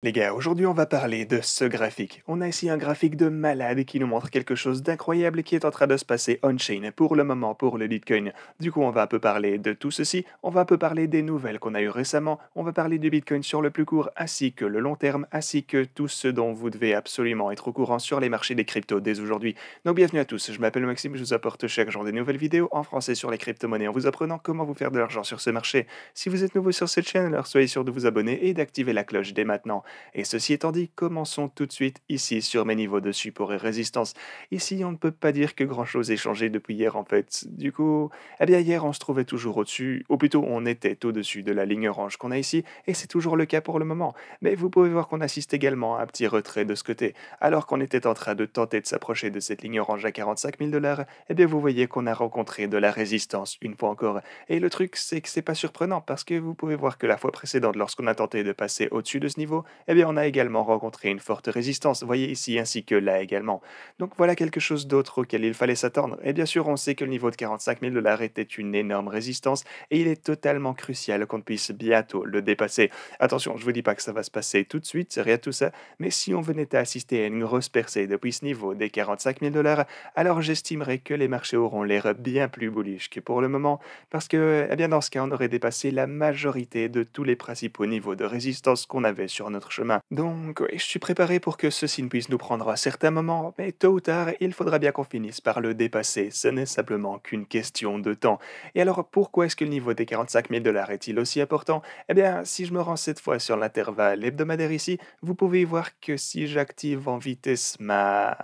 Les gars, aujourd'hui on va parler de ce graphique. On a ici un graphique de malade qui nous montre quelque chose d'incroyable qui est en train de se passer on-chain pour le moment pour le Bitcoin. Du coup, on va un peu parler de tout ceci, on va un peu parler des nouvelles qu'on a eues récemment, on va parler du Bitcoin sur le plus court ainsi que le long terme, ainsi que tout ce dont vous devez absolument être au courant sur les marchés des cryptos dès aujourd'hui. Donc bienvenue à tous, je m'appelle Maxime, je vous apporte chaque jour des nouvelles vidéos en français sur les crypto-monnaies en vous apprenant comment vous faire de l'argent sur ce marché. Si vous êtes nouveau sur cette chaîne, alors soyez sûr de vous abonner et d'activer la cloche dès maintenant. Et ceci étant dit, commençons tout de suite ici sur mes niveaux de support et résistance. Ici, on ne peut pas dire que grand-chose ait changé depuis hier en fait. Du coup, eh bien hier, on se trouvait toujours au-dessus, ou plutôt on était au-dessus de la ligne orange qu'on a ici, et c'est toujours le cas pour le moment. Mais vous pouvez voir qu'on assiste également à un petit retrait de ce côté. Alors qu'on était en train de tenter de s'approcher de cette ligne orange à 45 000 $, eh bien vous voyez qu'on a rencontré de la résistance une fois encore. Et le truc, c'est que c'est pas surprenant parce que vous pouvez voir que la fois précédente, lorsqu'on a tenté de passer au-dessus de ce niveau, eh bien on a également rencontré une forte résistance, voyez ici, ainsi que là également. Donc voilà quelque chose d'autre auquel il fallait s'attendre. Et bien sûr, on sait que le niveau de 45 000 $ était une énorme résistance et il est totalement crucial qu'on puisse bientôt le dépasser. Attention, je ne vous dis pas que ça va se passer tout de suite, c'est rien de tout ça, mais si on venait à assister à une grosse percée depuis ce niveau des 45 000 $, alors j'estimerais que les marchés auront l'air bien plus bullish que pour le moment, parce que, eh bien dans ce cas, on aurait dépassé la majorité de tous les principaux niveaux de résistance qu'on avait sur notre chemin. Donc, oui, je suis préparé pour que ceci ne puisse nous prendre à certains moments, mais tôt ou tard, il faudra bien qu'on finisse par le dépasser. Ce n'est simplement qu'une question de temps. Et alors, pourquoi est-ce que le niveau des 45 000 $ est-il aussi important? Eh bien, si je me rends cette fois sur l'intervalle hebdomadaire ici, vous pouvez voir que si j'active en vitesse ma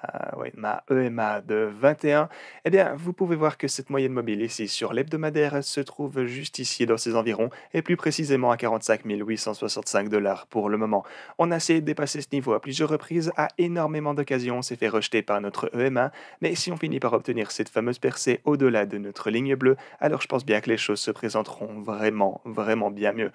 EMA de 21, eh bien, vous pouvez voir que cette moyenne mobile ici sur l'hebdomadaire se trouve juste ici dans ces environs, et plus précisément à 45 865 $ pour le moment. On a essayé de dépasser ce niveau à plusieurs reprises, à énormément d'occasions, on s'est fait rejeter par notre EMA, mais si on finit par obtenir cette fameuse percée au-delà de notre ligne bleue, alors je pense bien que les choses se présenteront vraiment, vraiment bien mieux.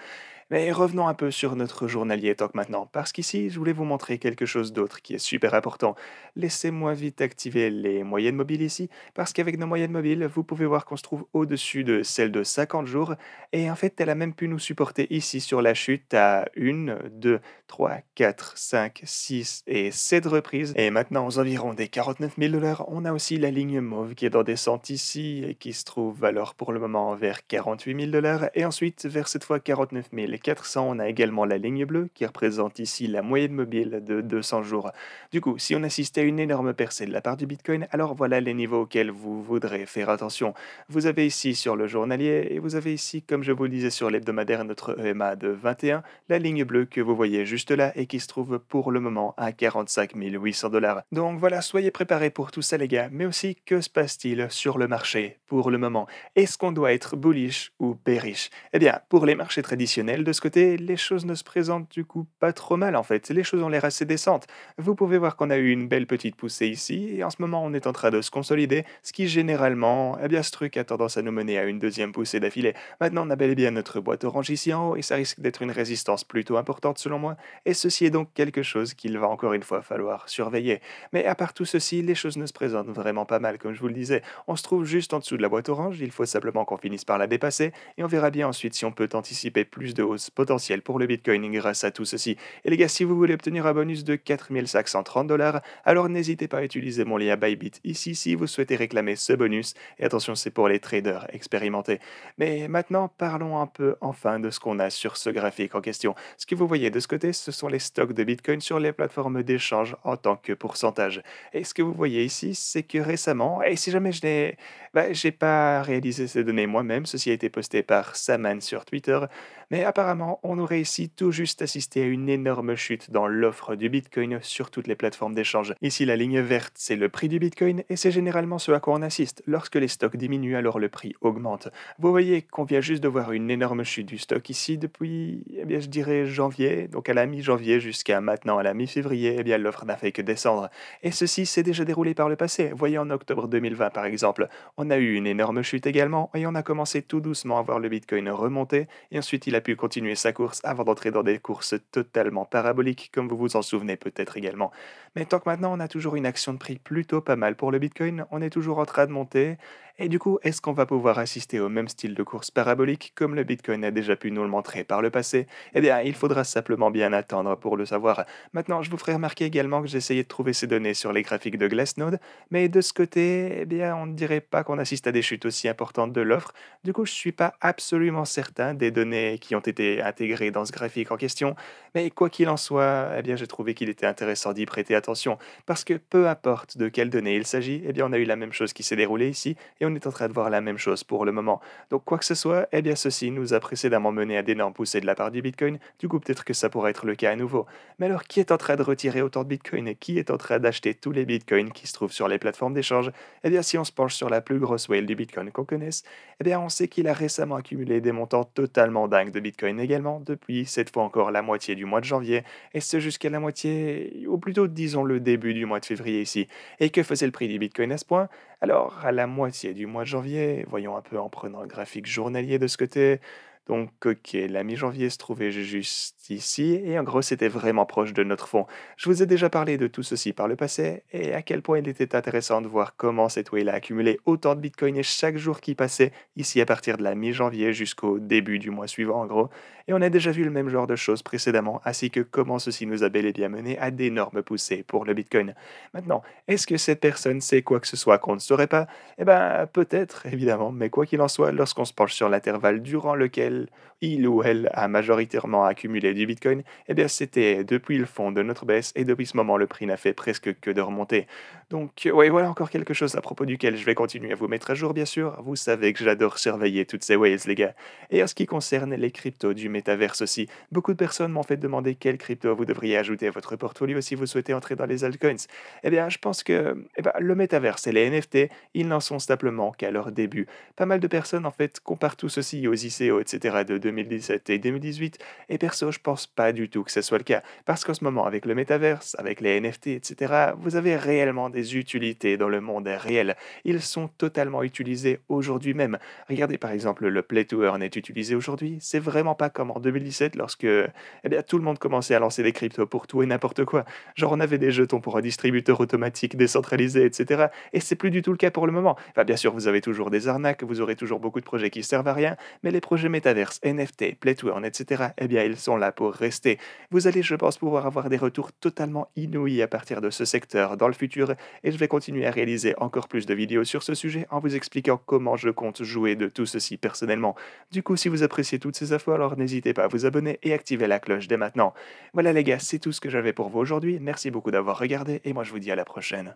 Mais revenons un peu sur notre journalier talk maintenant, parce qu'ici, je voulais vous montrer quelque chose d'autre qui est super important. Laissez-moi vite activer les moyennes mobiles ici, parce qu'avec nos moyennes mobiles, vous pouvez voir qu'on se trouve au-dessus de celle de 50 jours, et en fait, elle a même pu nous supporter ici sur la chute à 1, 2, 3, 4, 5, 6 et 7 reprises. Et maintenant, aux environs des 49 000 $, on a aussi la ligne mauve qui est en descente ici, et qui se trouve alors pour le moment vers 48 000 $, et ensuite vers cette fois 49 400, on a également la ligne bleue qui représente ici la moyenne mobile de 200 jours. Du coup, si on assiste à une énorme percée de la part du Bitcoin, alors voilà les niveaux auxquels vous voudrez faire attention. Vous avez ici sur le journalier et vous avez ici, comme je vous le disais sur l'hebdomadaire, notre EMA de 21, la ligne bleue que vous voyez juste là et qui se trouve pour le moment à 45 800 $. Donc voilà, soyez préparés pour tout ça les gars, mais aussi que se passe-t-il sur le marché pour le moment? Est-ce qu'on doit être bullish ou bearish? Eh bien, pour les marchés traditionnels, de ce côté, les choses ne se présentent du coup pas trop mal en fait. Les choses ont l'air assez décentes. Vous pouvez voir qu'on a eu une belle petite poussée ici, et en ce moment on est en train de se consolider, ce qui généralement, eh bien ce truc a tendance à nous mener à une deuxième poussée d'affilée. Maintenant on a bel et bien notre boîte orange ici en haut, et ça risque d'être une résistance plutôt importante selon moi, et ceci est donc quelque chose qu'il va encore une fois falloir surveiller. Mais à part tout ceci, les choses ne se présentent vraiment pas mal, comme je vous le disais. On se trouve juste en dessous de la boîte orange, il faut simplement qu'on finisse par la dépasser, et on verra bien ensuite si on peut anticiper plus de hausse potentielle pour le Bitcoin grâce à tout ceci. Et les gars, si vous voulez obtenir un bonus de 4530 $, alors n'hésitez pas à utiliser mon lien Bybit ici si vous souhaitez réclamer ce bonus. Et attention, c'est pour les traders expérimentés. Mais maintenant, parlons un peu enfin de ce qu'on a sur ce graphique en question. Ce que vous voyez de ce côté, ce sont les stocks de Bitcoin sur les plateformes d'échange en tant que pourcentage. Et ce que vous voyez ici, c'est que récemment, et si jamais j'ai pas réalisé ces données moi-même, ceci a été posté par Saman sur Twitter, mais apparemment, on aurait ici tout juste assisté à une énorme chute dans l'offre du Bitcoin sur toutes les plateformes d'échange. Ici, la ligne verte, c'est le prix du Bitcoin, et c'est généralement ce à quoi on assiste. Lorsque les stocks diminuent, alors le prix augmente. Vous voyez qu'on vient juste de voir une énorme chute du stock ici depuis, eh bien, je dirais janvier, donc à la mi-janvier jusqu'à maintenant à la mi-février, eh bien, l'offre n'a fait que descendre. Et ceci s'est déjà déroulé par le passé. Voyez en octobre 2020 par exemple, on a eu une énorme chute également, et on a commencé tout doucement à voir le Bitcoin remonter, et ensuite il a pu continuer sa course avant d'entrer dans des courses totalement paraboliques, comme vous vous en souvenez peut-être également. Mais tant que maintenant on a toujours une action de prix plutôt pas mal pour le Bitcoin, on est toujours en train de monter, Et du coup, est-ce qu'on va pouvoir assister au même style de course parabolique comme le Bitcoin a déjà pu nous le montrer par le passé? Eh bien, il faudra simplement bien attendre pour le savoir. Maintenant, je vous ferai remarquer également que j'ai essayé de trouver ces données sur les graphiques de Glassnode, mais de ce côté, eh bien, on ne dirait pas qu'on assiste à des chutes aussi importantes de l'offre. Du coup, je ne suis pas absolument certain des données qui ont été intégrées dans ce graphique en question, mais quoi qu'il en soit, eh bien, j'ai trouvé qu'il était intéressant d'y prêter attention, parce que peu importe de quelles données il s'agit, eh bien, on a eu la même chose qui s'est déroulée ici, et on est en train de voir la même chose pour le moment. Donc quoi que ce soit, eh bien ceci nous a précédemment mené à d'énormes poussées de la part du Bitcoin, du coup peut-être que ça pourrait être le cas à nouveau. Mais alors qui est en train de retirer autant de Bitcoin et qui est en train d'acheter tous les Bitcoins qui se trouvent sur les plateformes d'échange? Eh bien si on se penche sur la plus grosse whale du Bitcoin qu'on connaisse, eh bien on sait qu'il a récemment accumulé des montants totalement dingues de Bitcoin également, depuis cette fois encore la moitié du mois de janvier, et ce jusqu'à la moitié, ou plutôt disons le début du mois de février ici. Et que faisait le prix du Bitcoin à ce point? Alors, à la moitié du mois de janvier, voyons un peu en prenant le graphique journalier de ce côté. Donc, ok, la mi-janvier se trouvait juste ici, et en gros, c'était vraiment proche de notre fond. Je vous ai déjà parlé de tout ceci par le passé, et à quel point il était intéressant de voir comment cette whale a accumulé autant de bitcoin et chaque jour qui passait, ici à partir de la mi-janvier jusqu'au début du mois suivant, en gros. Et on a déjà vu le même genre de choses précédemment, ainsi que comment ceci nous a bel et bien mené à d'énormes poussées pour le bitcoin. Maintenant, est-ce que cette personne sait quoi que ce soit qu'on ne saurait pas? Eh ben, peut-être, évidemment, mais quoi qu'il en soit, lorsqu'on se penche sur l'intervalle durant lequel il ou elle a majoritairement accumulé du Bitcoin, eh bien, c'était depuis le fond de notre baisse et depuis ce moment, le prix n'a fait presque que de remonter. Donc, ouais, voilà encore quelque chose à propos duquel je vais continuer à vous mettre à jour, bien sûr. Vous savez que j'adore surveiller toutes ces waves, les gars. Et en ce qui concerne les cryptos du métaverse aussi, beaucoup de personnes m'ont fait demander quelle crypto vous devriez ajouter à votre portfolio si vous souhaitez entrer dans les altcoins. Eh bien, je pense que le métaverse et les NFT, ils n'en sont simplement qu'à leur début. Pas mal de personnes, en fait, comparent tout ceci aux ICO, etc. de 2017 et 2018, et perso, je pense pas du tout que ce soit le cas. Parce qu'en ce moment, avec le métaverse, avec les NFT, etc., vous avez réellement des utilités dans le monde réel. Ils sont totalement utilisés aujourd'hui même. Regardez par exemple le Play to Earn est utilisé aujourd'hui. C'est vraiment pas comme en 2017 lorsque tout le monde commençait à lancer des cryptos pour tout et n'importe quoi. Genre, on avait des jetons pour un distributeur automatique décentralisé, etc. Et c'est plus du tout le cas pour le moment. Enfin, bien sûr, vous avez toujours des arnaques, vous aurez toujours beaucoup de projets qui servent à rien, mais les projets métaverse, NFT, Play to Earn, etc., eh bien, ils sont là pour rester. Vous allez, je pense, pouvoir avoir des retours totalement inouïs à partir de ce secteur dans le futur, et je vais continuer à réaliser encore plus de vidéos sur ce sujet en vous expliquant comment je compte jouer de tout ceci personnellement. Du coup, si vous appréciez toutes ces infos, alors n'hésitez pas à vous abonner et activer la cloche dès maintenant. Voilà les gars, c'est tout ce que j'avais pour vous aujourd'hui. Merci beaucoup d'avoir regardé et moi je vous dis à la prochaine.